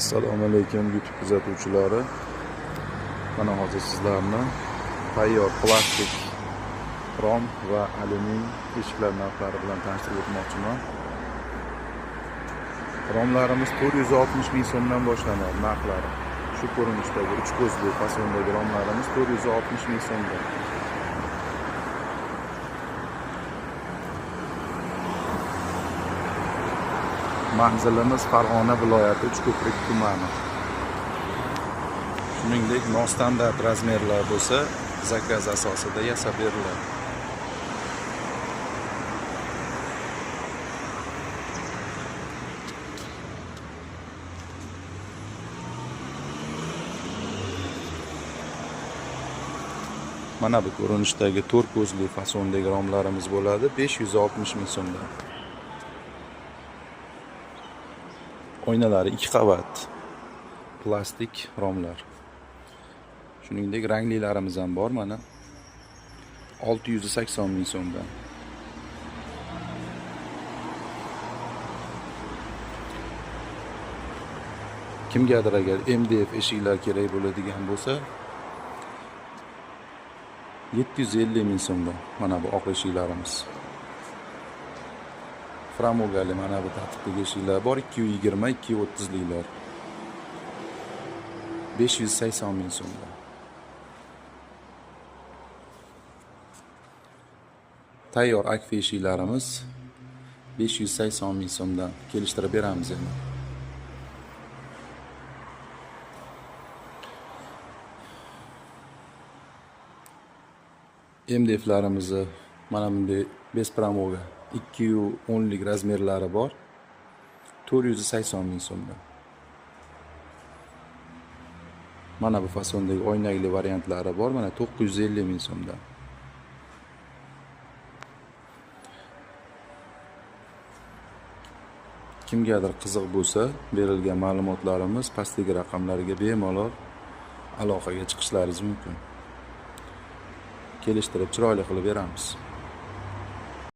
Assalomu alaykum YouTube kuzatuvchilari. Mana hozir sizlarni tayyor plastik, xrom va alyumin eshiklar narxlari bilan tanishtirib o'tmoqchiman. Xromlarimiz 460 ming so'mdan boshlanadi narxlari. Shu ko'rinishdagi 3 ko'zli fasondagi xromlarimiz 460 ming so'mdan. Manzilimiz Farg'ona viloyati Uchko'prik tumani. Shuningdek, nostandart razmerlar bo'lsa, zakaz asosida yasab beriladi. Mana bu ko'rinishdagi 4 ko'zli fasondagi romlarimiz bo'ladi 560 ming so'mdan. Oynalari 2 qavat plastik romlar. Shuningdek, ranglilarimiz ham bor mana 680 ming so'mdan. Kimgadir agar MDF eshiklar kerak bo'ladigan bo'lsa 750 ming so'mdan mana bu oq eshiklarimiz. Framogali mana bu tartibdagi eshiklar bor 220 230 liklar. 580 ming so'mdan. Tayyor akfa eshiklarimiz 580 ming so'mdan kelishtirib beramiz endi. MDF'larimizni mana bunday bespramoga 210 lik razmerlari bor 480 ming so'mdan. Mana bu fasondagi oynakli variantlari bor mana 950 ming so'mdan. Kimgadir qiziq bo'lsa, berilgan ma'lumotlarimiz pastdagi raqamlarga bemalol aloqaga chiqishlaringiz mumkin. Kelishtirib chiroyli qilib beramiz.